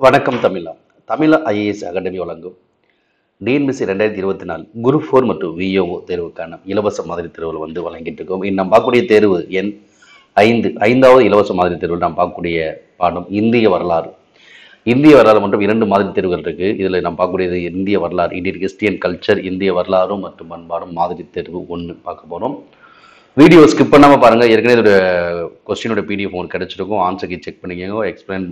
வணக்கம் தமிழா. தமிழா IAS academy வழங்கும் TNPSC 2024 group 4 மற்றும் விஓஓ தேர்வுக்கான இலவச மாதிரி தேர்வுகள் வழங்கிட்டு இருக்கோம். நாம் பார்க்கக்கூடிய தேர்வு எண் 5, ஐந்தாவது இலவச மாதிரி தேர்வில் நாம் பார்க்கக்கூடிய பாடம் இந்திய வரலாறு. இந்திய வரலாறு மற்றும் 2 மாதிரி தேர்வுகள் இருக்கு. இதில் நாம் பார்க்கக்கூடியது இந்திய வரலாறு, இந்தியன் ஹிஸ்டரி அண்ட் கல்ச்சர், இந்திய வரலாறு மற்றும் பண்பாடும் மாதிரி தேர்வு 1 பார்க்க போகிறோம். வீடியோ ஸ்கிப் பண்ணாமல் பாருங்கள். ஏற்கனவே இதோட கொஸ்டினோட பிடிஎஃப் உங்களுக்கு கிடைச்சிருக்கும். ஆன்சர் கீ செக் பண்ணிக்கோங்க. எக்ஸ்பிளைன்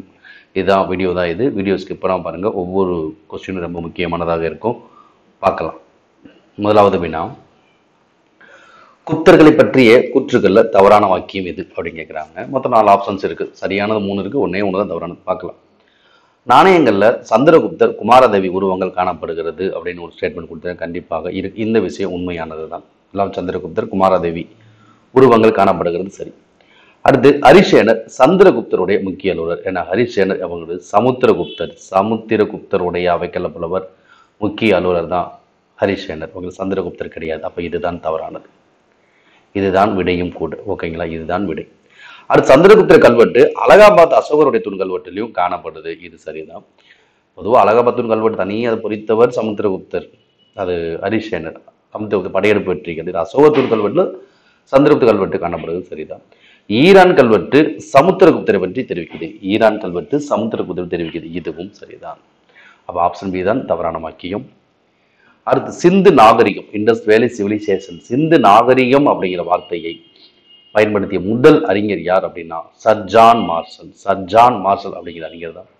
இதுதான் வீடியோ தான் இது. வீடியோ ஸ்கிப் பண்ணாமல் பாருங்கள். ஒவ்வொரு கொஸ்டினும் ரொம்ப முக்கியமானதாக இருக்கும். பார்க்கலாம். முதலாவது வினா, குப்தர்களை பற்றிய கூற்றுகளில் தவறான வாக்கியம் எது அப்படின்னு கேட்குறாங்க. மொத்தம் 4 ஆப்ஷன்ஸ் இருக்குது. சரியானது 3 இருக்குது. ஒன்றே தான் தவறானது. பார்க்கலாம். நாணயங்களில் சந்திரகுப்தர் குமாரதேவி உருவங்கள் காணப்படுகிறது அப்படின்னு ஒரு ஸ்டேட்மெண்ட் கொடுத்தேன். கண்டிப்பாக இந்த விஷயம் உண்மையானது தான். எல்லாம் சந்திரகுப்தர் குமாரதேவி உருவங்கள் காணப்படுகிறது. சரி. அடுத்து, ஹரிசேனர் சந்திரகுப்தருடைய முக்கிய அலுவலர். ஏன்னா ஹரிசேனர் அவங்களது சமுத்திரகுப்தருடைய அவைக்கல்ல புலவர் முக்கிய அலுவலர் தான் ஹரிசேனர். உங்களுக்கு சந்திரகுப்தர் கிடையாது. அப்போ இதுதான் தவறானது. இதுதான் விடையும் கூட. ஓகேங்களா? இதுதான் விடை. அடுத்து, சந்திரகுப்தர் கல்வெட்டு அலகாபாத் அசோகருடைய தூண் கல்வெட்டிலையும் காணப்படுது. இது சரிதான். பொதுவாக அலகாபாத் தூண் கல்வெட்டு தனியாக அதை பொறித்தவர் சமுத்திரகுப்தர், அது ஹரிசேனர். சமுத்திரகுப்தர் படையெடுப்பு வெற்றிகள். இது அசோக தூண் கல்வெட்டில் சந்திரகுப்த கல்வெட்டு காணப்படுது. சரிதான். ஈரான் கல்வெட்டு சமுத்திரகுப்தரை பற்றி தெரிவிக்குது. ஈரான் கல்வெட்டு சமுத்திரகுப்தரை தெரிவிக்குது. இதுவும் சரிதான். அப்போ ஆப்ஷன் பி தான் தவறான வாக்கியம். அடுத்து, சிந்து நாகரிகம், இண்டஸ் வேலி சிவிலைசேஷன். சிந்து நாகரிகம் அப்படிங்கிற வார்த்தையை பயன்படுத்திய முதல் அறிஞர் யார் அப்படின்னா sir John Marshall. Sir John Marshall அப்படிங்கிற அறிஞர் தான்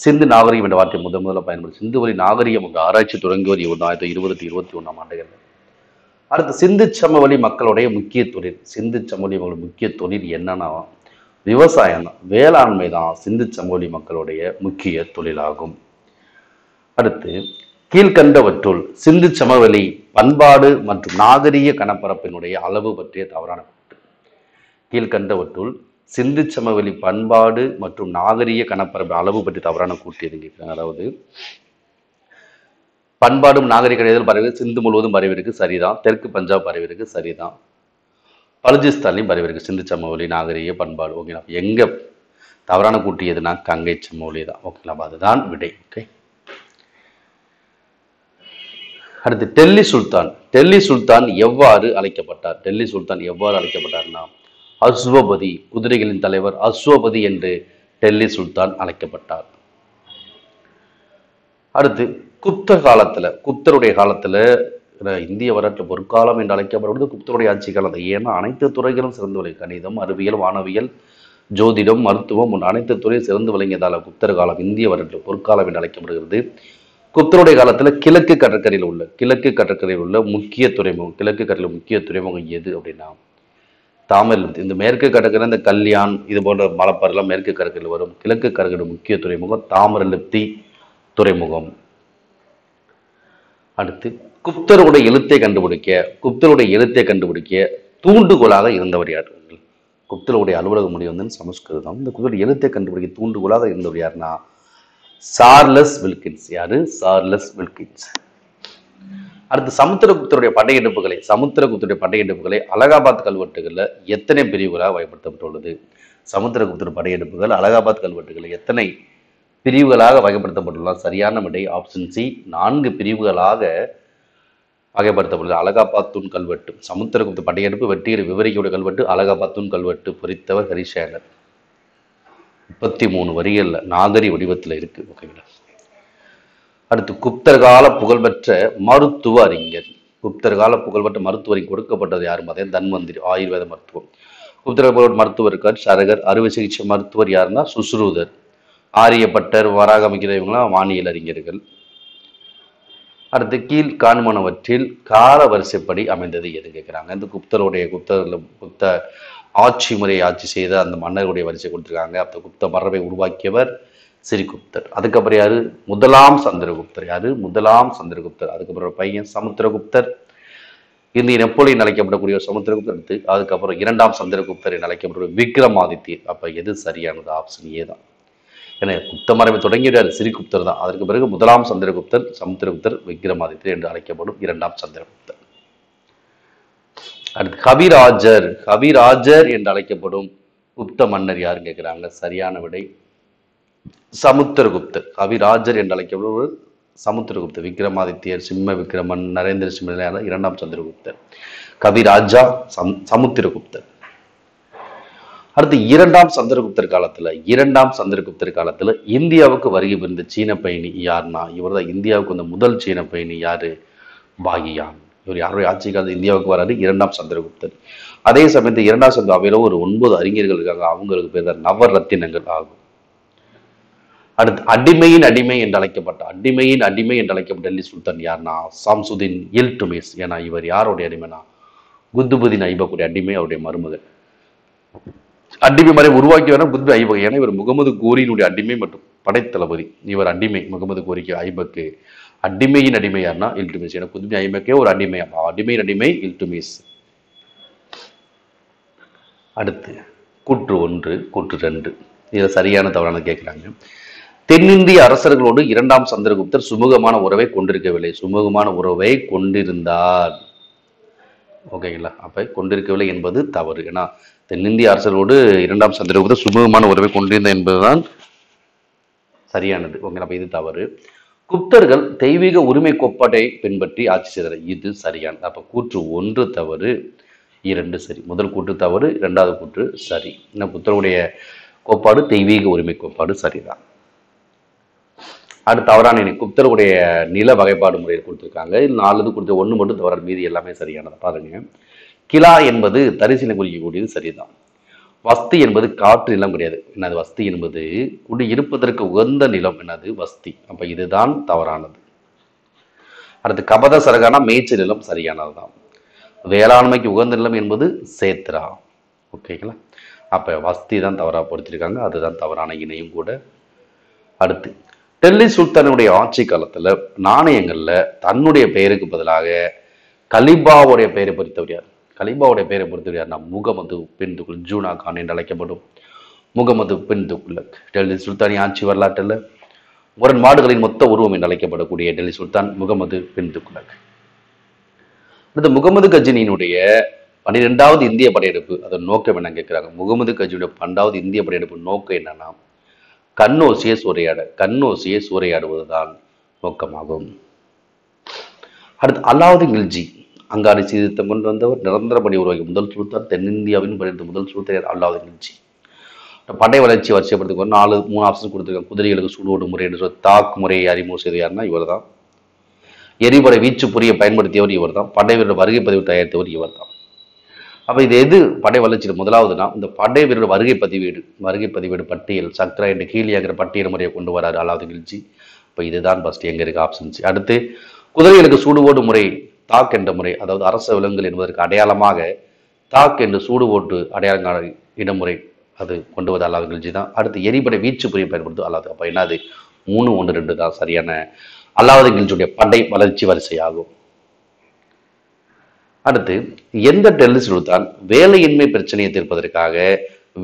சிந்து நாகரிகம் என்ற வார்த்தையை முதல்ல பயன்படுத்தி சிந்து வழி நாகரிகம் என்ற ஆராய்ச்சி தொடங்குவது 1920-21 ஆண்டுகள். அடுத்து, சிந்து சமவெளி மக்களுடைய முக்கிய தொழில். சிந்து சமவெளி மக்களுடைய முக்கிய தொழில் என்னன்னா விவசாயம் தான், வேளாண்மை தான் சிந்து சமவெளி மக்களுடைய முக்கிய தொழிலாகும். அடுத்து, கீழ்கண்டவற்றுள் சிந்து சமவெளி பண்பாடு மற்றும் நாகரிக கணப்பரப்பினுடைய அளவு பற்றிய தவறான கூற்று. கீழ்கண்டவற்றுள் சிந்து சமவெளி பண்பாடு மற்றும் நாகரிக கணப்பரப்பு அளவு பற்றி தவறான கூற்று எதுன்னு கேட்கிறாங்க. அதாவது பண்பாடும் நாகரிக கடைகள் பரவி சிந்து முழுவதும் பரவி இருக்கு. சரிதான். தெற்கு பஞ்சாப் பரவி இருக்கு. சரிதான். பலுச்சிஸ்தான்லையும் பரவி இருக்கு சிந்து சமவெளி நாகரிக பண்பாடு. ஓகேங்களா? எங்க தவறான கூட்டு எதுனா கங்கை சமவெளி தான். ஓகேங்களா? அதுதான் விடை. ஓகே. அடுத்து, டெல்லி சுல்தான். டெல்லி சுல்தான் எவ்வாறு அழைக்கப்பட்டார்? டெல்லி சுல்தான் எவ்வாறு அழைக்கப்பட்டார்னா அஸ்வபதி, குதிரைகளின் தலைவர் அஸ்வபதி என்று டெல்லி சுல்தான் அழைக்கப்பட்டார். அடுத்து, குப்தருடைய காலத்துல இந்திய வரலாற்று பொற்காலம் என்று அழைக்கப்படுவது குப்தருடைய ஆட்சி காலம். ஏன்னா அனைத்து துறைகளும் சிறந்து விளங்கி, கணிதம், அறிவியல், வானவியல், ஜோதிடம், மருத்துவம் அனைத்து துறையும் சிறந்து விளங்கியதால குப்தர் காலம் இந்திய வரலாற்று பொற்காலம் என்று அழைக்கப்படுகிறது. குப்தருடைய காலத்துல கிழக்கு கடற்கரையில் உள்ள முக்கிய துறைமுகம், கிழக்கு கடற்கரை முக்கிய துறைமுகம் எது அப்படின்னா தாமிரலிப்தி. இந்த மேற்கு கடற்கரை, இந்த கல்யாண் இது போன்ற மலப்பாறைலாம் மேற்கு கடற்கரையில் வரும். கிழக்கு கடற்கரை முக்கிய துறைமுகம் தாமிரலிப்தி துறைமுகம். அடுத்து, குப்தருடைய எழுத்தை கண்டுபிடிக்க தூண்டுகோலாக இருந்தவர் யார்? குப்தருடைய அலுவலக மொழி வந்து சமஸ்கிருதம். இந்த குப்தருடைய எழுத்தை கண்டுபிடிக்க தூண்டுகோலாக இருந்தவர் யாருன்னா சார்லஸ் வில்கின்ஸ். யாரு? Charles Wilkins. அடுத்து, சமுத்திரகுப்தருடைய படையெடுப்புகளை அலகாபாத் கல்வெட்டுகள்ல எத்தனை பிரிவுகளாக வகைப்படுத்தப்பட்டுள்ளது? சமுத்திரகுப்தர் படையெடுப்புகள் அலகாபாத் கல்வெட்டுகள் எத்தனை பிரிவுகளாக வகைப்படுத்தப்பட்டுள்ள? சரியான விடை ஆப்ஷன் சி, 4 பிரிவுகளாக வகைப்படுத்தப்பட்டுள்ளது. அலகாபாத் தூண் கல்வெட்டு, சமுத்திரகுப்த படையெடுப்பு, வெற்றியை விவரிக்கக்கூடிய கல்வெட்டு, அலகாபாத் தூண் கல்வெட்டு பொறித்தவர் ஹரிசேனர். 33 வரிகள்ல நாகரி வடிவத்தில் இருக்கு. ஓகேங்களா? அடுத்து, குப்தர் கால புகழ்பெற்ற மருத்துவ அறிஞர். கொடுக்கப்பட்டது யாரும் பார்த்தீங்கன்னா தன்வந்திரி, ஆயுர்வேத மருத்துவம். குப்தர் மருத்துவர் இருக்கார் சரகர். அறுவை சிகிச்சை மருத்துவர் யாருன்னா சுஸ்ருதர். ஆரியப்பட்டர், வராகமிக்கிற இவங்களாம் வானியல் அறிஞர்கள். அடுத்து, கீழ் காண்பனவற்றில் கால வரிசைப்படி அமைந்தது எது கேட்குறாங்க. இந்த குப்த ஆட்சி முறையை ஆட்சி செய்த அந்த மன்னர்களுடைய வரிசை கொடுத்துருக்காங்க. அப்போ குப்த மரபை உருவாக்கியவர் சிறிகுப்தர். அதுக்கப்புறம் யாரு? முதலாம் சந்திரகுப்தர். அதுக்கப்புறம் பையன் சமுத்திரகுப்தர். இந்திய நெப்போலியன் அழைக்கப்படக்கூடிய சமுத்திரகுப்தர். அதுக்கப்புறம் 2ஆம் சந்திரகுப்தர் என அழைக்கப்படக்கூடிய விக்ரமாதித்யர். அப்ப எது சரியானது? ஆப்ஷன் ஏ தான். ஏன்னா குப்த மரபை தொடங்கியவர் சிறிகுப்தர் தான். அதற்கு பிறகு முதலாம் சந்திரகுப்தர், சமுத்திரகுப்தர், விக்ரமாதித்யர் என்று அழைக்கப்படும் 2ஆம் சந்திரகுப்தர். அடுத்து, கவிராஜர் என்று அழைக்கப்படும் குப்த மன்னர் யாருன்னு கேட்கிறாங்க. சரியான விடை சமுத்திரகுப்தர், கவிராஜர் என்று அழைக்கப்படுவர் சமுத்திரகுப்தர். விக்ரமாதித்யர், சிம்ம விக்ரமன், நரேந்திர சிம்ம இரண்டாம் சந்திரகுப்தர். கவிராஜா சமுத்திரகுப்தர். அடுத்து இரண்டாம் சந்திரகுப்தர் காலத்துல இந்தியாவுக்கு வருகை புரிந்த சீன பயணி யாருன்னா இவர் தான். இந்தியாவுக்கு வந்த முதல் சீன பயணி யாரு? பாகியான். இவர் யாருடைய ஆட்சி காலத்தில் இந்தியாவுக்கு வராது? இரண்டாம் சந்திரகுப்தர். அதே சமயத்தில் இரண்டாம் சந்திர ஒரு 9 அறிஞர்கள் இருக்காங்க. அவங்களுக்கு பேர் தான் நவரத்தினங்கள் ஆகும். அடுத்து அடிமையின் அடிமை என்று அழைக்கப்பட்ட டெல்லி சுல்தான் யாருன்னா சாம்சுதீன் இல்துட்மிஸ். ஏன்னா இவர் யாருடைய அடிமைனா குத்துபுதீன் ஐபக்குடைய அடிமை, அவருடைய மருமகன். அடிமை மறை உருவாக்கி வேணா குத்பு ஐபக். ஏன்னா இவர் முகமது கோரியினுடைய அடிமை மற்றும் படைத்தளபதி. இவர் அடிமை முகமது கோரிக்கு ஐபக்கு. அடிமையின் அடிமை யாருன்னா இல்துட்மிஸ். ஏன்னா குத்பு ஐபக்கே ஒரு அடிமை. அடிமையின் அடிமை இல்துட்மிஸ். அடுத்து கூற்று 1, கூற்று 2. இதுல சரியான தவறான கேட்கிறாங்க. தென்னிந்திய அரசர்களோடு இரண்டாம் சந்திரகுப்தர் சுமூகமான உறவை கொண்டிருக்கவில்லை. சுமூகமான உறவை கொண்டிருந்தார். ஓகேங்களா? அப்ப கொண்டிருக்கவில்லை என்பது தவறு. ஏன்னா தென்னிந்திய அரசர்களோடு இரண்டாம் சந்திரகுப்தர் சுமூகமான உறவை கொண்டிருந்தார் என்பதுதான் சரியானது. ஓகேங்களா? அப்ப இது தவறு. குப்தர்கள் தெய்வீக உரிமை கோட்பாட்டை பின்பற்றி ஆட்சி செய்தனர். இது சரியானது. அப்ப கூற்று 1 தவறு, 2 சரி. முதல் கூற்று தவறு, 2வது கூற்று சரி. இன்னும் புத்தருடைய கோட்பாடு தெய்வீக உரிமை கோட்பாடு சரிதான். அடுத்து தவறான குப்தருடைய நில வகைப்பாடு முறையில் கொடுத்துருக்காங்க. இது 4 கொடுத்த 1 மட்டும் தவறான, மீதி எல்லாமே சரியானது. பாருங்க. கிலா என்பது தரிசனை குறிக்கக்கூடியது சரிதான். வஸ்தி என்பது காற்று நிலம் கிடையாது. என்னது வஸ்தி என்பது குடி இருப்பதற்கு உகந்த நிலம். என்னது வஸ்தி. அப்ப இதுதான் தவறானது. அடுத்து கபத சரகான மேய்ச்சல் நிலம் சரியானதுதான். வேளாண்மைக்கு உகந்த நிலம் என்பது சேத்ரா. ஓகேங்களா? அப்ப வஸ்தி தான் தவறா பொறுத்திருக்காங்க. அதுதான் தவறான இணையும் கூட. அடுத்து டெல்லி சுல்தானுடைய ஆட்சி காலத்துல நாணயங்கள்ல தன்னுடைய பெயருக்கு பதிலாக கலிபாவுடைய பெயரை பொறுத்தவர் யார்? கலிபாவுடைய பெயரை பொறுத்தவர் யார்னா முகமது பின் துக்ளக், ஜூனா கான் என்று அழைக்கப்படும் முகமது பின் துக்ளக். டெல்லி சுல்தானி ஆட்சி வரலாற்றில் முரண்பாடுகளின் மொத்த உருவம் என்று அழைக்கப்படக்கூடிய டெல்லி சுல்தான் முகமது பின் துக்ளக். அடுத்து முகமது கஜினியினுடைய 12வது இந்திய படையெடுப்பு, அதன் நோக்கம் என்ன கேட்கிறாங்க. முகமது கஜினியுடைய 12வது இந்திய படையெடுப்பு நோக்கம் என்னன்னா கண்ணோசியை சூறையாடுவதுதான் நோக்கமாகும். அடுத்து அலாவுதீன் கில்ஜி அங்காடி சீர்திருத்தம் கொண்டு வந்தவர், நிரந்தர பணி உருவாக்கி முதல் சுல்தான். தென்னிந்தியாவின் படையெடுத்த முதல் சுல்தான் அலாவுதீன் கில்ஜி. படை வளர்ச்சி வரிசைப்படுத்துக்கு 3 ஆப்ஷன் கொடுத்துருக்காங்க. குதிரைகளுக்கு சூடோடு முறை என்று சொல்லி தாக்கு முறையை அறிமுகம் செய்த யாருன்னா இவர் தான். எரிபடை வீச்சு புரிய பயன்படுத்தியவர் இவர் தான். படை வீரர் வருகை பதிவு தயாரித்தவர் இவர் தான். அப்ப இது எது படை வளர்ச்சியில் முதலாவதுனா இந்த படை வீரர் வருகை பதிவேடு பட்டியல் சக்ரா என்று கீழியாகிற பட்டியல் முறையை கொண்டு வராரு அலாவுதீன் கில்ஜி. இப்போ இதுதான் ஃபர்ஸ்ட் எங்க இருக்கு ஆப்ஷன்ஸ். அடுத்து குதிரைகளுக்கு சூடு முறை, தாக் என்ற முறை, அதாவது அரச விலங்குகள் என்பதற்கு அடையாளமாக தாக் என்று சூடு ஓட்டு அடையாளங்கான இடமுறை அது கொண்டு வர அலாவுதீன் கில்ஜி தான். அடுத்து எரிபடை வீச்சு புரிய பயன்படுத்தும் அல்லாது. அப்ப என்னது 3, 1, 2 தான் சரியான அலாவுதீன் கில்ஜியுடைய படை வளர்ச்சி வரிசையாகும். அடுத்து எந்த டெல்லி சுல்தான் வேலையின்மை பிரச்சனையை தீர்ப்பதற்காக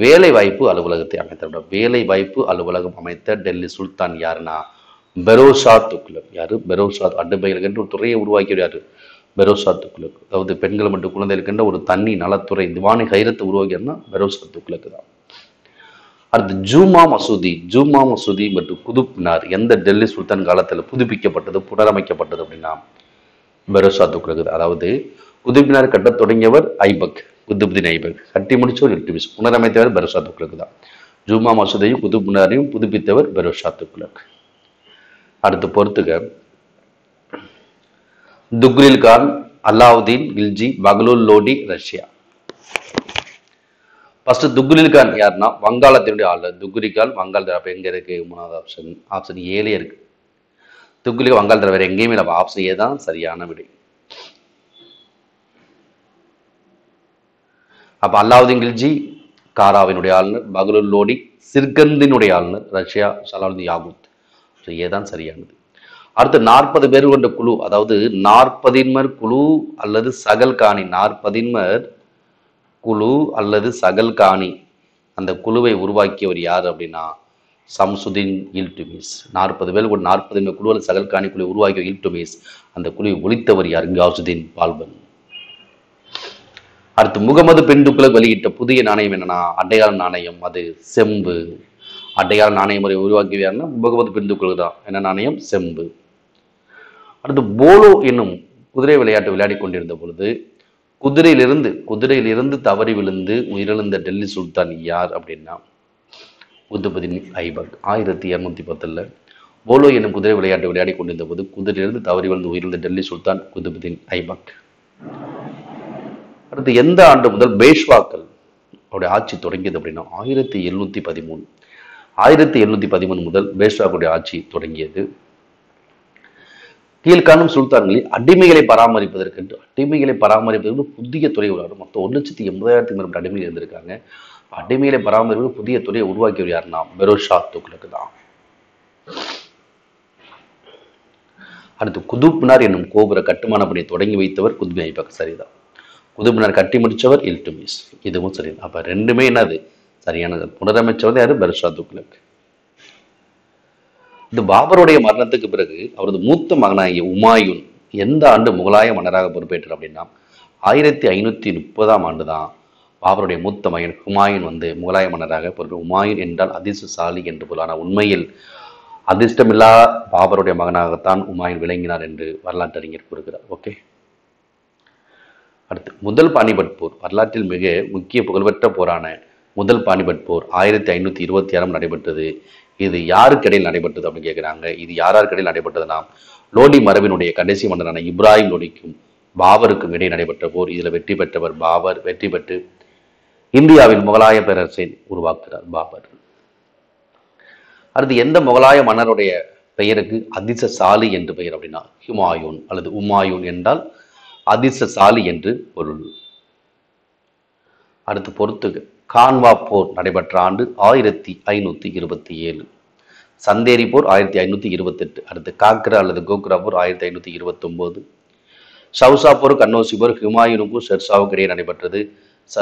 வேலை வாய்ப்பு அலுவலகத்தை அமைத்தார்? வேலை வாய்ப்பு அலுவலகம் அமைத்த டெல்லி சுல்தான் யாருன்னா பெரோஷா துக்ளக். யாரு? பெரோஷா. அடிமைகளுக்கு என்று ஒரு துறையை உருவாக்கியவர் யாரு? பெரோஷா துக்ளக். அதாவது பெண்கள் மற்றும் குழந்தைகளுக்கு ஒரு தனி நலத்துறை திவானி கைரத்தை உருவாக்கியன்னா பெரோஷா துக்ளக் தான். அடுத்து ஜூமா மசூதி மற்றும் குதுப் மினார் எந்த டெல்லி சுல்தான் காலத்தில் புதுப்பிக்கப்பட்டது, புனரமைக்கப்பட்டது அப்படின்னா பெரோஷா துக்ளக். அதாவது குதுப் மினார் கட்ட தொடங்கியவர் ஐபக், குதுப்தீன் ஐபக். கட்டி முடிச்சவர் இல்துட்மிஸ். புனரமைத்தவர் பெரோஷா துக்ளக் தான். ஜூமா மசூதியையும் குதுப் மினாரையும் புதுப்பித்தவர் பெரோஷா துக்ளக். அடுத்து பொறுத்துக. துக்ரில் கான், அலாவுதீன் கில்ஜி, பகலூல் லோடி, ரஷ்யா. ஃபர்ஸ்ட் துக்ரில் கான் யாருன்னா வங்காளத்தினுடைய ஆளுநர். துக்ரில் கான் வங்காள. அப்ப எங்க இருக்கு? 3வது ஆப்ஷன் ஏலே இருக்கு. துக்ரில் வங்காளத்தில் வேற எங்கேயுமே இல்லை. ஆப்ஷன் ஏ தான் சரியான விடை. அப்ப அலாவுதீன் கில்ஜி காராவினுடைய ஆளுநர், பகலூல் லோடி சிர்கந்தினுடைய ஆளுநர், ரஷ்யா சலாலுதீன் யாகூத். ஏதான் சரியானது. அடுத்து 40 பேர் கொண்ட குழு, அதாவது 40 குழு அல்லது சகல்காணி. 40 குழு அல்லது சகல்காணி அந்த குழுவை உருவாக்கியவர் யார் அப்படின்னா சம்சுதீன் இல்துட்மிஸ். 40 பேர் கொண்ட 40 குழு அல்லது சகல்காணி குழுவை உருவாக்கிய இல்துட்மிஸ். அந்த குழுவை ஒழித்தவர் யார்? கௌசுதீன் பால்பன். அடுத்து முகமது பின் துக்ளக் வெளியிட்ட புதிய நாணயம் என்னன்னா அடையாள நாணயம். அது செம்பு. அடையாள நாணய முறை உருவாக்கியார்னா முகமது பின் துக்ளக் தான். என்ன நாணயம்? செம்பு. அடுத்து போலோ என்னும் குதிரை விளையாட்டு விளையாடி கொண்டிருந்த பொழுது குதிரையிலிருந்து தவறி விழுந்து உயிரிழந்த டெல்லி சுல்தான் யார் அப்படின்னா குதுபுதீன் ஐபக். 1210 போலோ என்னும் குதிரை விளையாட்டு விளையாடி கொண்டிருந்த போது குதிரையிலிருந்து தவறி விழுந்து உயிரிழந்த டெல்லி சுல்தான் குதுபுதீன் ஐபக். அடுத்து எந்த ஆண்டு முதல் பேஷ்வாக்கள் அவருடைய ஆட்சி தொடங்கியது அப்படின்னா 1713. 1713 முதல் பேஷ்வாக்களுடைய ஆட்சி தொடங்கியது. கீழ்காணும் சுல்தான்களில் அடிமைகளை பராமரிப்பதற்கு புதிய துறை உருவாரு. மொத்தம் 1,80,000 மேற்பட்ட அடிமைகள் இருந்திருக்காங்க. அடிமைகளை பராமரிப்பதற்கு புதிய துறையை உருவாக்கியவர் யாருன்னா பெரோஸ் ஷா துக்ளக் தான். அடுத்து குதுப்மினார் என்னும் கோபுர கட்டுமான பணியை தொடங்கி வைத்தவர் குதுப் ஐபக். சரிதான். குதுப்மினார் கட்டி முடிச்சவர் இல்துமிஸ். இதுவும் சரி. அப்ப ரெண்டுமே என்னது சரியானது. புனரமைச்சவர் யாரு? பெரோஸ் ஷா துக்ளக். இந்த பாபருடைய மரணத்துக்கு பிறகு அவரது மூத்த மகனாகிய உமாயூன் எந்த ஆண்டு முகலாய மன்னராக பொறுப்பேற்றார் அப்படின்னா 1530 ஆண்டு தான் பாபருடைய மூத்த மகன் ஹுமாயூன் முகலாய மன்னராக பொறுப்பு. ஹுமாயூன் என்றால் அதிர்ஷ்டசாலி என்று பொருள். ஆனால் உண்மையில் அதிர்ஷ்டமில்லா பாபருடைய மகனாகத்தான் ஹுமாயூன் விளங்கினார் என்று வரலாற்றறிஞர் கூறுகிறார். ஓகே. அடுத்து முதல் பானிபட் போர். வரலாற்றில் மிக முக்கிய புகழ்பெற்ற போரான முதல் பானிபட் போர் 1526 நடைபெற்றது. இது யாருக்கு இடையில் நடைபெற்றது அப்படின்னு கேட்கிறாங்க. இது யாருக்கு இடையில் நடைபெற்றதுன்னா லோடி மரபினுடைய கடைசி மன்னரான இப்ராஹிம் லோடிக்கும் பாபருக்கும் இடையே நடைபெற்ற போர். இதுல வெற்றி பெற்றவர் பாபர். வெற்றி பெற்று இந்தியாவில் முகலாய பேரரசை உருவாக்குகிறார் பாபர். அடுத்து எந்த முகலாய மன்னருடைய பெயருக்கு அதிர்ஷ்டசாலி என்று பெயர் அப்படின்னா ஹுமாயூன் அல்லது உமாயூன் என்றால் அதிர்ஷ்டசாலி என்று பொருள். அடுத்து பொறுத்துக. கான்வா போர் நடைபெற்ற ஆண்டு 1527. சந்தேரி போர் 1528. அடுத்து காக்ரா அல்லது கோக்ரா போர் 1529. ஷவுசா போர் கன்னோசி போர் ஹுமாயூனுக்கும் ஷெர்ஷாவுக்கு இடையே நடைபெற்றது.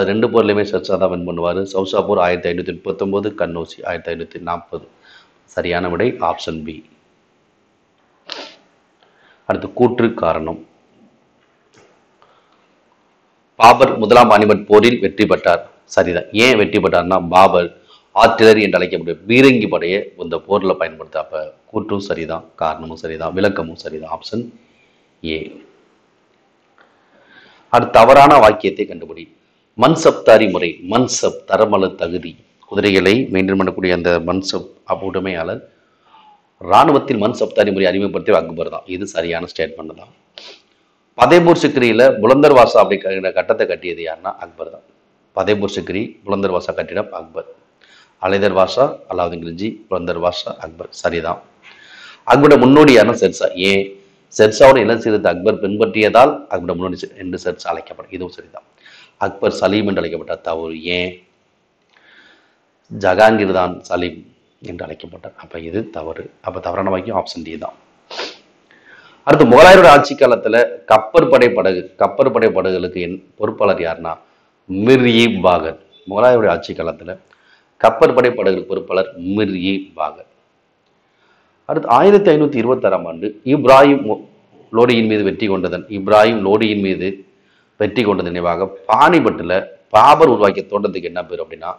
ரெண்டு போர்லையுமே ஷெர்ஷா தான் வின் பண்ணுவார். ஷவுசா போர் 1539, கன்னோசி 1540. சரியான விடை ஆப்ஷன் பி. அடுத்து கூற்று காரணம். பாபர் முதலாம் பானிபட் போரில் வெற்றி பெற்றார். சரிதான். ஏன் வெற்றி பெற்றார்னா பாபர் ஆர்டிலரி என்று அழைக்கப்பட்ட பீரங்கி படையை இந்த போர்ல பயன்படுத்த. அப்ப கூற்றும் சரிதான், காரணமும் சரிதான், விளக்கமும் சரிதான். Option A. அடுத்து தவறான வாக்கியத்தை கண்டுபிடி. மன்சப்தாரி முறை. மன்சப் தரமல தகுதி. குதிரைகளை மெயின்டைன் பண்ணக்கூடிய அந்த மன்சப் உடைமையாளர் இராணுவத்தில் மன்சப்தாரி முறை அறிமுகப்படுத்திய அக்பர் தான். இது சரியான ஸ்டேட்மெண்ட் தான். பதேபூர் சிக்ரியில புலந்தர் வாசா அப்படிங்கிற கட்டத்தை கட்டியது யாருன்னா அக்பர் தான். பதேபூர் சிக்ரி புலந்தர் வாசா கட்டிடம் அக்பர். அலைதர் வாஷா, அலாவுதீன் கில்ஜி, புலந்தர் வாஷா, அக்பர். சரிதான். அக்பரோட முன்னோடி யாருன்னா ஷெர்ஷா. ஏன்? ஷெர்ஷாவோட இளம் சீரத்தை அக்பர் பின்பற்றியதால் அக்பரோட முன்னோடி என்று ஷெர்ஷா அழைக்கப்படும். இதுவும் சரிதான். அக்பர் சலீம் என்று அழைக்கப்பட்டார். தவறு. ஏன்? ஜஹாங்கீர் தான் சலீம் என்று அழைக்கப்பட்டார். அப்ப இது தவறு. அப்ப தவறான வாக்கியம் ஆப்ஷன் டி தான். அடுத்து முகலாயரோட ஆட்சி காலத்துல கப்பற்படை படகுகளுக்கு பொறுப்பாளர் யாருன்னா மிர்-இ பாகர். முகலாயருடைய ஆட்சி காலத்துல கப்பற்படை படகுகள் பொறுப்பாளர் மிர்-இ பாகர். அடுத்து 1526 ஆண்டு இப்ராஹிம் லோடியின் மீது வெற்றி கொண்டது நினைவாக பானிபட்டுல பாபர் உருவாக்கிய தோட்டத்துக்கு என்ன பேர் அப்படின்னா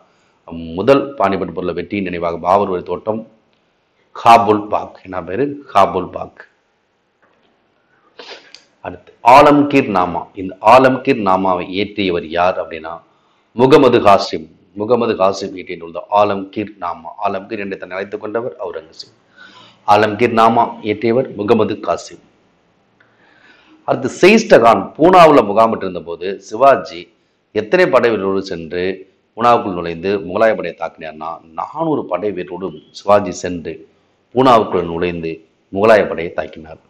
முதல் பானிபட் போர்ல வெற்றியின் நினைவாக பாபர் ஒரு தோட்டம் காபுல் பாக். என்ன பேரு? காபுல் பாக். அடுத்து ஆலம்கீர் நாமா. இந்த ஆலம்கீர் நாமாவை இயற்றியவர் யார் அப்படின்னா முகமது ஹாசிம். இயற்றிய நூல் தான் ஆலம்கீர் நாமா. ஆலம்கீர் என்று தன்னை அழைத்துக் கொண்டவர் அவுரங்கசீப். ஆலம்கீர் நாமா இயற்றியவர் முகமது காசிம். அடுத்து செயிஸ்டகான் பூனாவில் முகாமிட்டிருந்த போது சிவாஜி எத்தனை படை வீரரோடு சென்று பூனாவுக்குள் நுழைந்து முகலாய படையை தாக்கினார்னா 400 படை வீரரோடு சிவாஜி சென்று பூனாவுக்குள் நுழைந்து முகலாய படையை தாக்கினார்.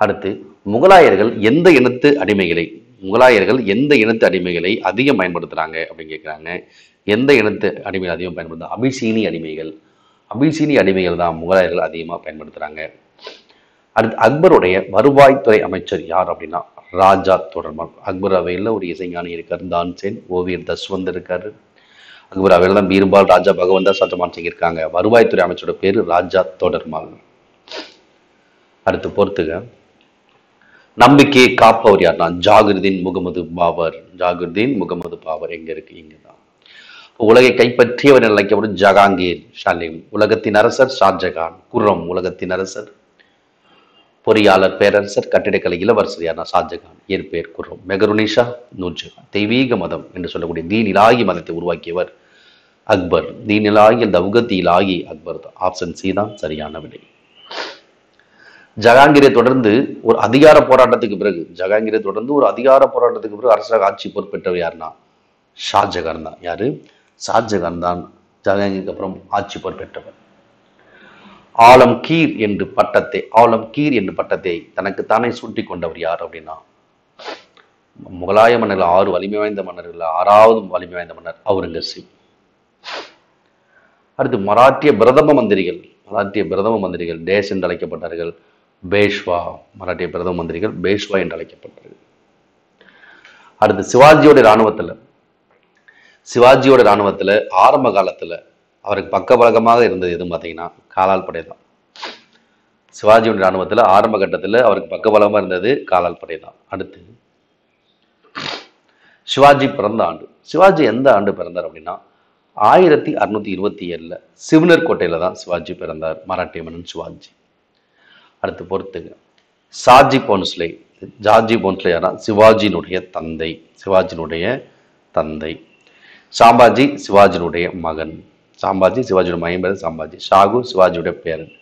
அடுத்து முகலாயர்கள் எந்த இனத்து அடிமைகளை அதிகம் பயன்படுத்துறாங்க அப்படின்னு கேட்கிறாங்க. எந்த இனத்து அடிமைகள் அதிகம் பயன்படுத்துறாங்க? அபிசீனி அடிமைகள் தான் முகலாயர்கள் அதிகமாக பயன்படுத்துறாங்க. அடுத்து அக்பருடைய வருவாய்த்துறை அமைச்சர் யார் அப்படின்னா ராஜா தொடர்மால். அக்பர் அவையில் ஒரு இசைஞானி இருக்காரு, தான்சேன், ஓவியர் தஸ்வந்த் இருக்காரு. அக்பர் அவையில் தான் பீர்பால், ராஜா பகவந்தா, சஜமான் சிங் இருக்காங்க. வருவாய்த்துறை அமைச்சரோட பேரு ராஜா தொடர்மால். அடுத்து பொறுத்துக. நம்பிக்கையை காப்பவர் யார்னா ஜாகிருதீன் முகமது பாபர். எங்க இருக்கு? இங்கதான். உலகை கைப்பற்றியவர் என அழைக்கப்படும் ஜஹாங்கீர், ஷாலிம் உலகத்தின் அரசர், ஷாஜகான், குர்ரம் உலகத்தின் அரசர், பொறியாளர் பேரரசர், கட்டிடக்கலை இளவரசர் யார்னா ஷாஜகான், இயற்பெயர் குர்ரம். மெகருனிஷா, நூர்ஜஹான். தெய்வீக மதம் என்று சொல்லக்கூடிய தீன் இலாகி மதத்தை உருவாக்கியவர் அக்பர். தீன் இலாகி தௌகத் இலாகி அக்பர் தான். ஆப்ஷன் சி தான் சரியான விடை. ஜஹாங்கீரை தொடர்ந்து ஒரு அதிகார போராட்டத்துக்கு பிறகு அரசாங்க ஆட்சி பொறுப்பேற்றவர் யாருன்னா ஷாஜகான் தான். யாரு? ஷாஜகான் தான் ஜஹாங்கீருக்கு அப்புறம் ஆட்சி பொறுப்பேற்றவர். ஆலம்கீர் என்று பட்டத்தை தனக்குத்தானே சூட்டிக் கொண்டவர் யார் அப்படின்னா முகலாய மன்னர்கள் 6 வலிமை வாய்ந்த மன்னர்கள் 6வது வலிமை வாய்ந்த மன்னர் அவுரங்கசீப். அடுத்து மராட்டிய பிரதம மந்திரிகள் டேஷ் என்று அழைக்கப்பட்டார்கள். பேஷ்வா. மராட்டிய பிரதம மந்திரிகள் பேஷ்வா என்று அழைக்கப்பட்டார்கள். அடுத்து சிவாஜியோட இராணுவத்துல ஆரம்ப காலத்துல அவருக்கு பக்கபலகமாக இருந்தது எதுவும் பார்த்தீங்கன்னா காலால் படை தான். சிவாஜியோட இராணுவத்துல ஆரம்ப கட்டத்துல அவருக்கு பக்கபலமா இருந்தது காலால் படை தான். அடுத்து சிவாஜி பிறந்த ஆண்டு. சிவாஜி எந்த ஆண்டு பிறந்தார் அப்படின்னா 1627 சிவனர் கோட்டையில தான் சிவாஜி பிறந்தார். மராட்டிய மன்னன் சிவாஜி. அடுத்து பொறுத்துங்க. ஜார்ஜி போன்ஸ்லே யாரா? சிவாஜியினுடைய தந்தை. சாம்பாஜி சிவாஜியினுடைய மகன். சிவாஜியுடைய மகன் பேர் சாம்பாஜி. ஷாகு சிவாஜியுடைய பேரன்.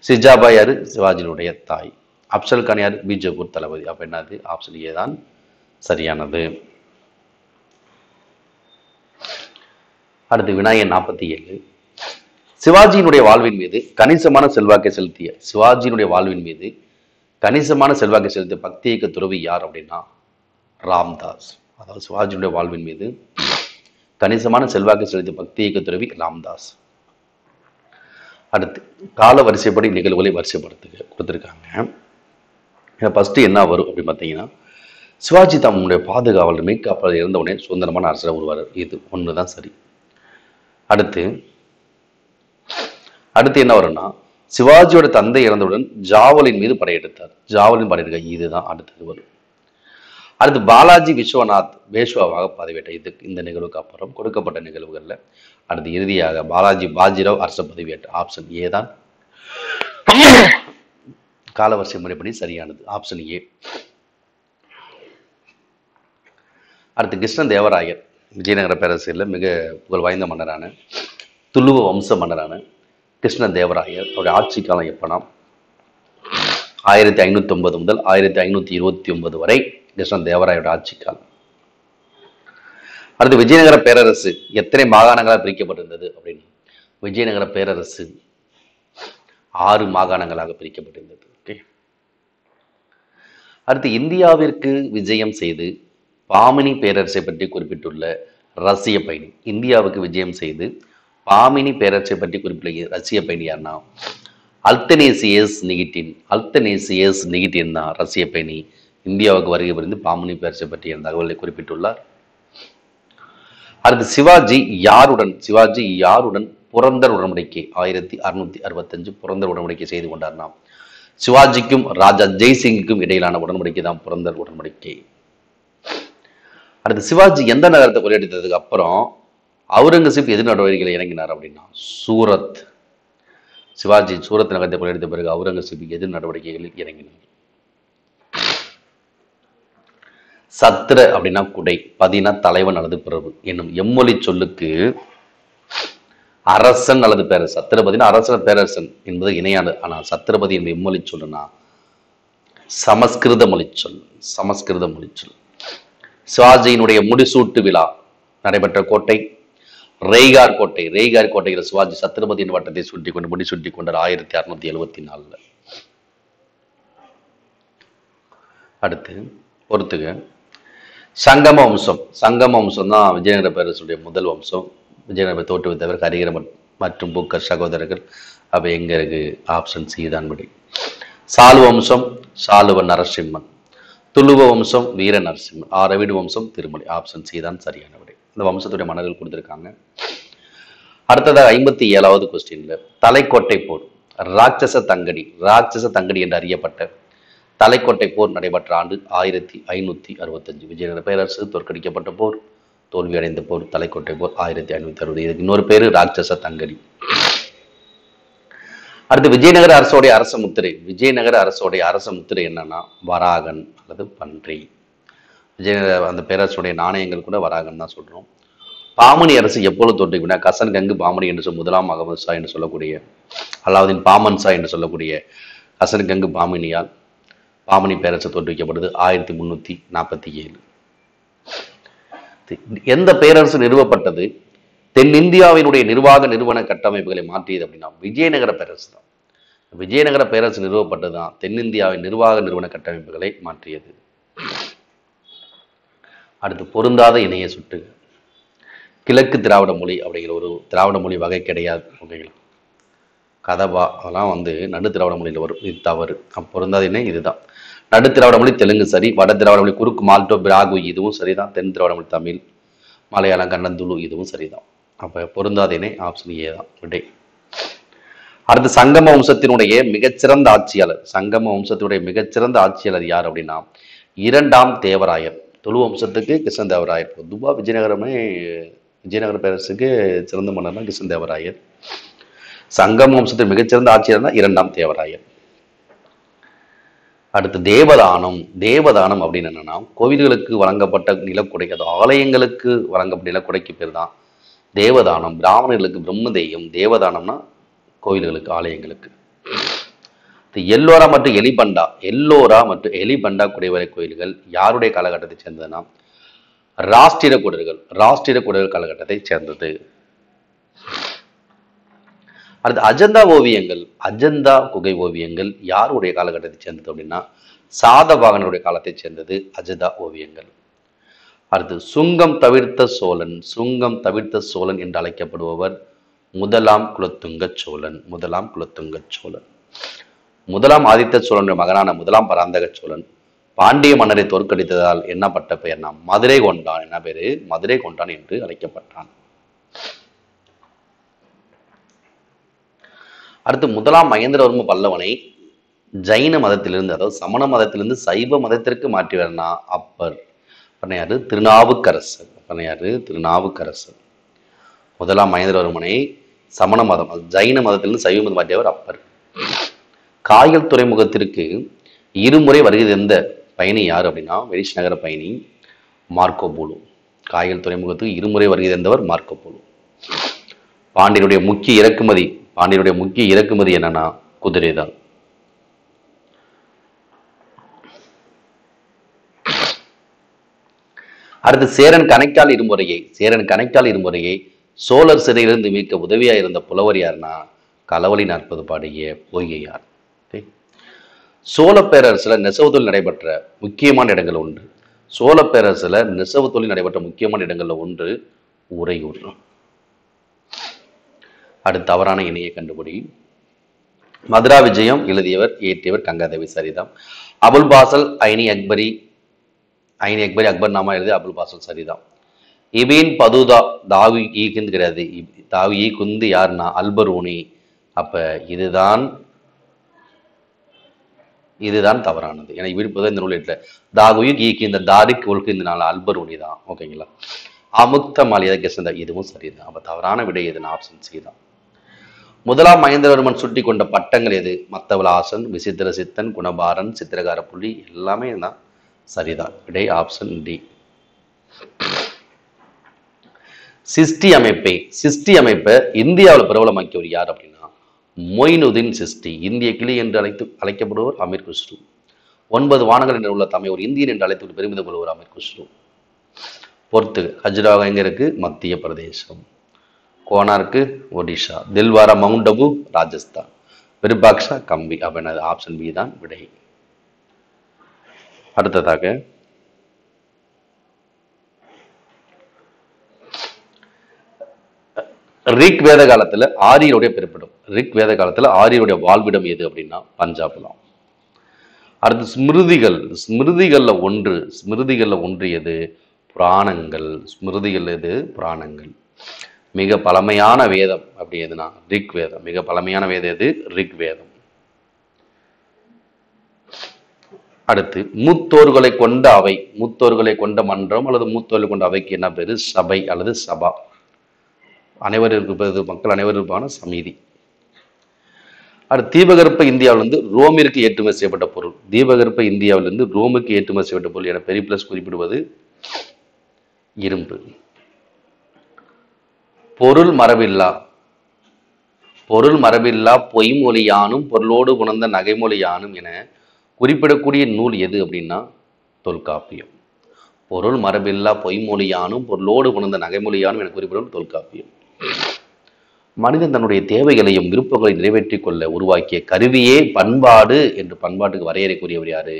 சிஜாபாய் யாரு? சிவாஜியினுடைய தாய். அப்சல் கான் யாரு? பீஜப்பூர் தளபதி. அப்ப என்னது? ஆப்ஷன் ஏ தான் சரியானது. அடுத்து வினாயன் 47. சிவாஜியினுடைய வாழ்வின் மீது கணிசமான செல்வாக்கை செலுத்திய பக்தி இயக்க துறவி யார் அப்படின்னா ராம்தாஸ். அதாவது சிவாஜியினுடைய வாழ்வின் மீது கணிசமான செல்வாக்கை செலுத்திய பக்தி இயக்க துறவி ராம்தாஸ். அடுத்து கால வரிசைப்படி நிகழ்வுகளை வரிசைப்படுத்துக கொடுத்துருக்காங்க. ஃபர்ஸ்ட் என்ன வரும் அப்படின்னு பார்த்தீங்கன்னா சிவாஜி தம்முடைய பாதுகாவலர் மெய்காப்பாளர் இறந்தவுடனே சுதந்திரமான அரசராக உருவார். இது ஒண்ணுதான் சரி. அடுத்து என்ன வரும்னா சிவாஜியோட தந்தை இறந்தவுடன் ஜாவலின் மீது படையெடுத்தார். இதுதான் அடுத்தது வரும். அடுத்து பாலாஜி விஸ்வநாத் பேஷ்வாவாக பதவியேற்றார். இந்த நிகழ்வுக்கு அப்புறம் கொடுக்கப்பட்ட நிகழ்வுகள்ல அடுத்து இறுதியாக பாஜிராவ் அரச பதவியேற்றார். ஆப்ஷன் ஏ தான் காலவரிசை முறைப்படி சரியானது. Option A. அடுத்து கிருஷ்ணதேவராயர் விஜயநகர பேரரசில் மிக புகழ் வாய்ந்த மன்னரான துளுவ வம்ச மன்னரான கிருஷ்ணதேவராயர் அவருடைய ஆட்சி காலம் எப்பனா 1509 முதல் 1529 வரை கிருஷ்ணதேவராயோட ஆட்சி காலம். அடுத்து விஜயநகர பேரரசு எத்தனை மாகாணங்களாக பிரிக்கப்பட்டிருந்தது அப்படின்னு விஜயநகர பேரரசு 6 மாகாணங்களாக பிரிக்கப்பட்டிருந்தது. ஓகே. அடுத்து இந்தியாவிற்கு விஜயம் செய்து பாமினி பேரரசை பற்றி குறிப்பிட்டுள்ள ரஷ்ய பயணி. இந்தியாவுக்கு விஜயம் செய்து பாமினி பேரரசை பற்றி குறிப்பிட்ட ரஷ்ய பயணி யாருன்னா அல்தனேசியஸ் நிகிட்டின் தான் ரஷ்ய பயணி இந்தியாவுக்கு வருகை புரிந்து பாமினி பேரரசை பற்றிய தகவலை குறிப்பிட்டுள்ளார். அடுத்து சிவாஜி யாருடன் புரந்தர் உடன்படிக்கை 1665 புரந்தர் உடன்படிக்கை செய்து கொண்டார்னா சிவாஜிக்கும் ராஜா ஜெய்சிங்குக்கும் இடையிலான உடன்படிக்கை தான் புரந்தர் உடன்படிக்கை. அடுத்து சிவாஜி எந்த நகரத்தை கொள்ளையடித்ததுக்கு அப்புறம் அவுரங்கசீப் எதிர் நடவடிக்கைகளை இறங்கினார் அப்படின்னா சூரத். சிவாஜி சூரத் நகரத்தை கொள்ளையடித்த பிறகு அவுரங்கசீப் எதிர் நடவடிக்கைகளில் இறங்கினார். சத்ர அப்படின்னா குடை, பதினா தலைவன் அல்லது பிரபு என்னும் எம்மொழி சொல்லுக்கு அரசன் அல்லது பேரரசன். சத்திரபதினா அரசன் பேரரசன் என்பது இணையானது. ஆனா சத்திரபதி என்பது எம்மொழி சொல்லுனா சமஸ்கிருத மொழி சொல். சிவாஜியினுடைய முடிசூட்டு விழா நடைபெற்ற கோட்டை ரெய்கார் கோட்டையில் சிவாஜி சத்திரபதியின் வட்டத்தை முடிசூட்டி கொண்டார் 1674. அடுத்து பொறுத்துக. சங்கம வம்சம் தான் விஜயநகர பேரரசுடைய முதல் வம்சம். விஜயநகர தோற்றுவித்தவர் ஹரிகர மற்றும் புக்கர் சகோதரர்கள். அப்ப எங்க இருக்கு? ஆப்ஷன் சி தான் விடை. சாலுவ வம்சம் சாலுவ நரசிம்மன். துளுவ வம்சம் வீர நரசிம்மன். ஆரவீடு வம்சம் திருமலை. ஆப்ஷன் சி தான் சரியான விடை. இந்த வம்சத்துடைய மன்னர்கள் கொடுத்திருக்காங்க. அடுத்ததாக 57வது கொஸ்டின்ல தலைக்கோட்டை போர் ராட்சச தங்கடி என்று அறியப்பட்ட தலைக்கோட்டை போர் நடைபெற்ற ஆண்டு 1565. விஜயநகர பேரரசு தோற்கடிக்கப்பட்ட போர் தோல்வி அடைந்த போர் தலைக்கோட்டை போர் 1560. இதுக்கு இன்னொரு பேரு ராட்சச தங்கடி. அடுத்து விஜயநகர அரசோடைய அரச முத்திரை. விஜயநகர அரசோடைய அரச முத்திரை என்னன்னா வராகன் அல்லது பன்றி. விஜயநகர அந்த பேரரசுடைய நாணயங்கள் கூட வராகன் தான் சொல்றோம். பாமணி அரசு எப்பொழுது தோற்றுவினா கசன் கங்கு பாமணி என்று முதலாம் அகமது ஷா என்று சொல்லக்கூடிய அலாவுதீன் பாமன் ஷா என்று சொல்லக்கூடிய கசன் கங்கு பாமினியால் பாமணி பேரரசு தோற்றுவிக்கப்படுது 1347. எந்த பேரரசு நிறுவப்பட்டது தென்னிந்தியாவினுடைய நிர்வாக நிறுவன கட்டமைப்புகளை மாற்றியது அப்படின்னா விஜயநகர பேரரசு தான். விஜயநகர பேரரசு நிறுவப்பட்டதுதான் தென்னிந்தியாவின் நிர்வாக நிறுவன கட்டமைப்புகளை மாற்றியது. அடுத்து பொருந்தாத இணைய சுட்டுக. கிழக்கு திராவிட மொழி அப்படிங்கிற ஒரு திராவிட மொழி வகை கிடையாது. ஓகேங்களா, கதபா அதெல்லாம் நடு திராவிட மொழியில் வரும். இது தவறு. பொருந்தாத இணை இதுதான். நடு திராவிட மொழி தெலுங்கு சரி, வட திராவிட மொழி குறுக்கு மால்டோ பிராகு இதுவும் சரிதான். தென் திராவிட மொழி தமிழ் மலையாளம் கன்னடம் துளு இதுவும் சரிதான். அப்ப பொருந்தாத இணை ஆப்ஷன் ஏ தான் விடை. அடுத்து சங்கம வம்சத்தினுடைய மிகச்சிறந்த ஆட்சியாளர். சங்கம வம்சத்தினுடைய மிகச்சிறந்த ஆட்சியாளர் யார் அப்படின்னா 2ஆம் தேவராயர். துளு வம்சத்துக்கு கிருஷ்ணதேவராயர். பொதுவாக விஜயநகர பேரரசுக்கு சிறந்த மன்னர்னா கிருஷ்ணதேவராயர். சங்கம வம்சத்தின் மிகச்சிறந்த ஆட்சியாளர்னா 2ஆம் தேவராயர். அடுத்து தேவதானம். தேவதானம் அப்படின்னு என்னன்னா கோவில்களுக்கு வழங்கப்பட்ட நிலக்குடை, அது ஆலயங்களுக்கு வழங்கப்பட்ட நிலக்குடைக்கு பேர் தான் தேவதானம். பிராமணர்களுக்கு பிரம்மதேயம், தேவதானம்னா கோவில்களுக்கு ஆலயங்களுக்கு. எல்லோரா மற்றும் எலிபண்டா. எல்லோரா மற்றும் எலிபண்டா குடைவரை கோயில்கள் யாருடைய காலகட்டத்தை சேர்ந்ததுன்னா ராஷ்டிரகூடர்கள். ராஷ்டிரகூடர்கள் காலகட்டத்தை சேர்ந்தது. அடுத்து அஜந்தா ஓவியங்கள். அஜந்தா குகை ஓவியங்கள் யாருடைய காலகட்டத்தை சேர்ந்தது அப்படின்னா சாதவாகனுடைய காலத்தை சேர்ந்தது அஜந்தா ஓவியங்கள். அடுத்து சுங்கம் தவிர்த்த சோழன். சுங்கம் தவிர்த்த சோழன் என்று அழைக்கப்படுபவர் முதலாம் குலோத்துங்க சோழன். முதலாம் குலோத்துங்க சோழன். முதலாம் ஆதித்த சோழனுடைய மகனான முதலாம் பராந்தக சோழன் பாண்டிய மன்னரை தோற்கடித்ததால் என்னப்பட்ட பெயர்னா மதுரை கொண்டான். என்ன பேரு? மதுரை கொண்டான் என்று அழைக்கப்பட்டான். அடுத்து முதலாம் மகேந்திரவர்ம பல்லவனை ஜைன மதத்திலிருந்து, அதாவது சமண மதத்திலிருந்து சைவ மதத்திற்கு மாற்றியவர்னா அப்பர். யாரு? திருநாவுக்கரசர். யாரு? திருநாவுக்கரசர். முதலாம் மகேந்திரவர்மனை சமண மதம், ஜைன மதத்திலிருந்து சைவ மதம் மாற்றியவர் அப்பர். காயல் துறைமுகத்திற்கு இருமுறை வருகை தந்த பயணி யார் அப்படின்னா வெனிஸ் நகர பயணி மார்க்கோ போலோ. காயல் துறைமுகத்துக்கு இருமுறை வருகை தந்தவர் மார்க்கோ போலோ. பாண்டியனுடைய முக்கிய இறக்குமதி என்னன்னா குதிரை தான். அடுத்து சேரன் கணைக்கால் இருமுறையை சோழர் சிறையிலிருந்து மீட்க உதவியா இருந்த புலவர் யாருன்னா களவழி 40 பாடிய பொய்கையார். சோழ பேரரசுல நெசவு தொழில் நடைபெற்ற முக்கியமான இடங்கள் ஒன்று. சோழ பேரரசுல நெசவு தொழில் நடைபெற்ற முக்கியமான இடங்கள்ல ஒன்று உறையூர். அடுத்து தவறான இணையை கண்டுபிடி. மதுரா விஜயம் எழுதியவர் இயற்றியவர் கங்காதேவி. சரிதான். அபுல் பாசல் ஐனி அக்பரி அக்பர் நாமா எழுதிய அபுல் பாசல். சரிதான். இபின் பதுதா தாவி ஈகுந்து கிடையாது. தாவி ஈ குந்து யாருன்னா அல்பரூனி. அப்ப இதுதான் தவறானது. ஏன்னா விழுப்பது இந்த நூல் இல்லை. தாகுயு ஈக்கு இந்த தாரிக் ஒழுக்கு இந்த நாள் அல்பரூனி தான். ஓகேங்களா. அமுக்த மாலியத கிருஷ்ணதா இதுவும் சரிதான். அப்ப தவறான விடை எதுனா ஆப்ஷன் சி தான். முதலாம் மகேந்திரவர்மன் சுட்டி கொண்ட பட்டங்கள் எது? மத்தவலாசன், விசித்திர சித்தன், குணபாரன், சித்திரகார புள்ளி எல்லாமே தான் சரிதான். விடை ஆப்ஷன் டி. சிஸ்டி அமைப்பை இந்தியாவில் பிரபலமாக்கியவர் யார் அப்படின்னா மொயினுதீன் சிஸ்டி. இந்திய கிளி என்று அழைக்கப்படுவர் அமீர் குஸ்ரு. 9 வானங்கள் என்று உள்ள தம்மை ஒரு இந்தியன் என்று அழைத்து பெருமிதம் கொள்வர் அமீர் குஸ்ரு. பொறுத்து ஹஜ்ராக எங்க இருக்கு? மத்திய பிரதேசம். கோனார்க்கு ஒடிஷா. தில்வாரா மவுண்ட் அபு ராஜஸ்தான். விருபாக்ஷா கம்பி. அப்படின்னா ஆப்ஷன் பி தான் விடை. அடுத்ததாக ரிக் வேத காலத்துல ஆரியருடைய பிறப்பிடம். ரிக் வேத காலத்துல ஆரியருடைய வாழ்விடம் எது அப்படின்னா பஞ்சாப் தான். அடுத்து ஸ்மிருதிகள்ல ஒன்று எது? புராணங்கள். ஸ்மிருதிகள் எது? புராணங்கள். மிக பழமையான வேதம் அப்படி எதுனா ரிக் வேதம். மிக பழமையான வேதம் எது? ரிக் வேதம். அடுத்து மூத்தோர்களை கொண்ட அவை, மூத்தோர்களை கொண்ட மன்றம் அல்லது மூத்தோர்களை கொண்ட அவைக்கு என்ன பேரு? சபை அல்லது சபா. அனைவரும் இருப்பது, மக்கள் அனைவரும் இருப்பான சமிதி. அடுத்து தீபகற்ப இந்தியாவிலிருந்து ரோமிற்கு ஏற்றுமதி செய்யப்பட்ட பொருள். தீபகற்ப இந்தியாவிலிருந்து ரோமுக்கு ஏற்றுமதி செய்யப்பட்ட பொருள் என பெரிய பிளஸ் குறிப்பிடுவது இரும்பு. பொருள் மரபில்லா, பொருள் மரபில்லா பொய்மொழியானும் பொருளோடு உணர்ந்த நகைமொழியானும் என குறிப்பிடக்கூடிய நூல் எது அப்படின்னா தொல்காப்பியம். பொருள் மரபில்லா பொய்மொழியானும் பொருளோடு உணர்ந்த நகைமொழியானும் என குறிப்பிடும் தொல்காப்பியம். மனிதன் தன்னுடைய தேவைகளையும் விருப்பங்களை நிறைவேற்றிக் கொள்ள உருவாக்கிய கருவியே பண்பாடு என்று பண்பாட்டுக்கு வரையறை கூறியவர் யாரு?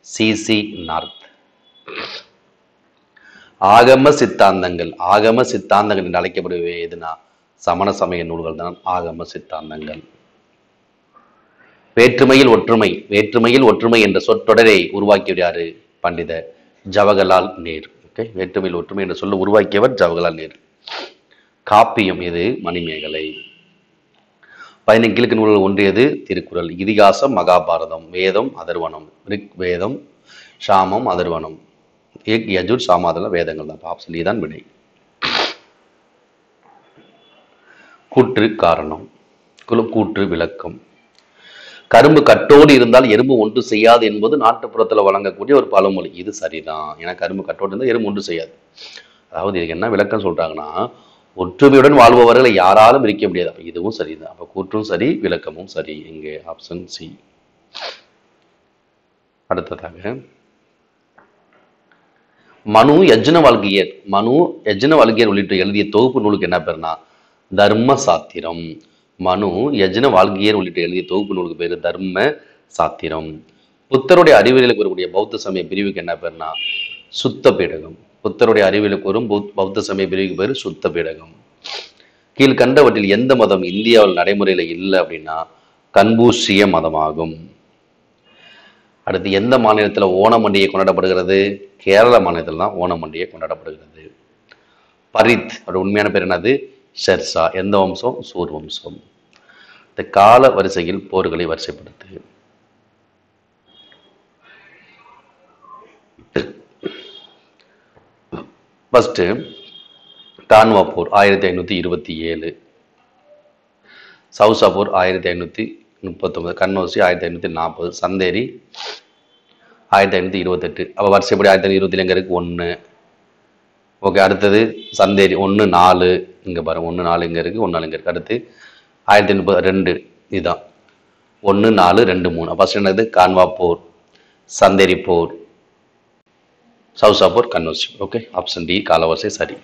CC north. ஆகம சித்தாந்தங்கள், ஆகம சித்தாந்தங்கள் என்று அழைக்கப்படுவே எதுனா சமண சமய நூல்கள் தான் ஆகம சித்தாந்தங்கள். வேற்றுமையில் ஒற்றுமை, வேற்றுமையில் ஒற்றுமை என்ற சொற்றொடரை உருவாக்கியவர் யாரு? பண்டித ஜவஹர்லால் நேரு. ஓகே, வேற்றுமையில் ஒற்றுமை என்ற சொல்ல உருவாக்கியவர் ஜவஹர்லால் நேரு. காப்பியம் எது? மணிமேகலை. 15 கிழக்கு நூல்கள் ஒன்றியது திருக்குறள். இதிகாசம் மகாபாரதம். வேதம் அதர்வனம். ரிக் வேதம், சாமம், அதர்வனம். யஜுர் சாமாதெல்லாம் வேதங்கள் தான். ஆப்ஷன் தான் விடை. கூற்று காரணம், கூற்று விளக்கம். கரும்பு கட்டோடு இருந்தால் எறும்பு ஒன்று செய்யாது என்பது நாட்டுப்புறத்தில் வழங்கக்கூடிய ஒரு பழமொழி. இது சரிதான். ஏன்னா கரும்பு கட்டோடு இருந்தால் எறும்பு ஒன்று செய்யாது. அதாவது இதுக்கு என்ன விளக்கம் சொல்றாங்கன்னா, ஒற்றுமையுடன் வாழ்பவர்களை யாராலும் இருக்க முடியாது. அப்ப இதுவும் சரிதான். அப்ப கூற்றும் சரி, விளக்கமும் சரி. இங்கே ஆப்ஷன் சி. அடுத்ததாக மனு யஜ்னவல்கியர், மனு யஜ்னவல்கியர் உள்ளிட்ட எழுதிய தொகுப்பு நூலுக்கு என்ன பேருனா தர்ம சாத்திரம். மனு யஜ்னவல்கியர் உள்ளிட்ட எழுதிய தொகுப்பு நூலுக்கு பேரு தர்ம சாத்திரம். புத்தருடைய அறிவியலுக்கு வரக்கூடிய பௌத்த சமய பிரிவுக்கு என்ன பேருனா சுத்த பீடகம். புத்தருடைய அறிவியலுக்கு வரும் பௌத்த சமய பிரிவுக்கு பேரு சுத்த பீடகம். கீழ்கண்டவற்றில் எந்த மதம் இந்தியாவில் நடைமுறையில இல்லை அப்படின்னா கன்பூசிய மதமாகும். அடுத்து எந்த மாநிலத்தில் ஓணம் பண்டிகை கொண்டாடப்படுகிறது? கேரள மாநிலத்தில் தான் ஓணம் பண்டிகை கொண்டாடப்படுகிறது. பரித் அவருடைய உண்மையான பேர் என்னது? ஷெர்ஷா. எந்த வம்சம்? சூர் வம்சம். இந்த கால வரிசையில் போர்களை வரிசைப்படுத்து. ஃபர்ஸ்ட் கான்வா போர் 1527, சவுசா போர் 1539, கன்னௌசி 1540, சந்தேரி 1528. அப்போ வருஷப்படி 1520 எங்க இருக்கு? 1. ஓகே, அடுத்தது சந்தேரி 1-4 இங்க பாருங்க. 1-4 இங்க இருக்கு, 1-4 இங்க இருக்கு. அடுத்து 1532 இதுதான் 1-4-2-3. ஃபர்ஸ்ட் என்னது? கான்வா போர், சந்தேரி போர், சவுசா போர், கன்னௌசி. ஓகே, ஆப்ஷன் டி காலவரிசை சரி.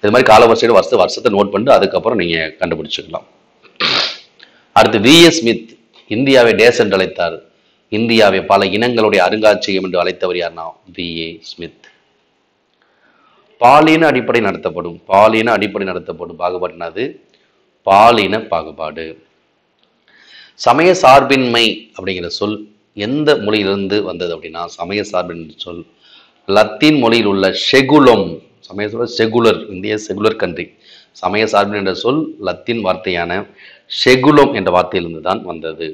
இது மாதிரி காலவரிசையோட வருஷத்தை நோட் பண்ணிட்டு அதுக்கப்புறம் நீங்க கண்டுபிடிச்சுக்கலாம். அடுத்து விஎஸ் ஸ்மித் இந்தியாவை டேஸ் என்று அழைத்தார். இந்தியாவை பல இனங்களுடைய அருங்காட்சியகம் என்று அழைத்தவர் யார்னா விஏ ஸ்மித். பாலின அடிப்படை நடத்தப்படும், பாலின அடிப்படை நடத்தப்படும் பாகுபாடுனது பாலின பாகுபாடு. சமய சார்பின்மை அப்படிங்கிற சொல் எந்த மொழியிலிருந்து வந்தது அப்படின்னா சமய சார்பின் சொல் லத்தீன் மொழியில் உள்ள செகுலம். சமய சொல் செகுலர், இந்திய செகுலர் கண்ட்ரி. சமய சார்பின் என்ற சொல் லத்தீன் வார்த்தையான செகுலம் என்ற வார்த்தையிலிருந்து தான் வந்தது.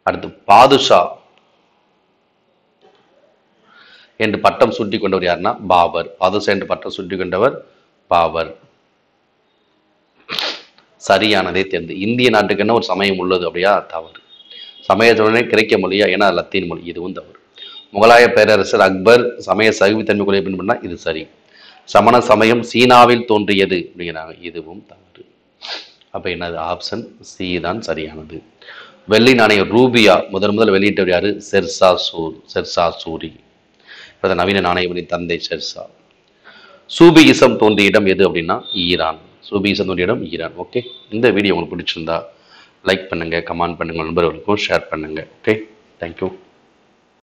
அடுத்து பாதுஷா என்று பட்டம் சுட்டி கொண்டவர் யாருன்னா பாபர். பாதுஷா என்று பட்டம் சுட்டி கொண்டவர் பாபர். சரியானதே தேர்ந்து. இந்திய நாட்டுக்கு என்ன ஒரு சமயம் உள்ளது அப்படியா? தவறு. சமயத்துடனே கிரேக்க மொழியா? ஏன்னா லத்தீன் மொழி. இதுவும் தவறு. முகலாய பேரரசர் அக்பர் சமய சகிவுத்தன்மை கொள்கை பின்பற்றினா இது சரி. சமண சமயம் சீனாவில் தோன்றியது அப்படிங்கிறாங்க. இதுவும் தவறு. அப்ப என்னது? ஆப்ஷன் சி தான் சரியானது. வெள்ளி நாணயம் ரூபியா முதல் வெளியிட்டவர் யாரு? ஷெர்ஷா சூரி. நவீன நாணயத்தின் தந்தை ஷெர்ஷா. சூபியிசம் தோன்றிய இடம் எது அப்படின்னா ஈரான். சூபியிசம் தோன்றிய இடம் ஈரான். ஓகே, இந்த வீடியோ உங்களுக்கு பிடிச்சிருந்தா லைக் பண்ணுங்க, கமெண்ட் பண்ணுங்க, நண்பர்களுக்கும் ஷேர் பண்ணுங்க. Okay, thank you.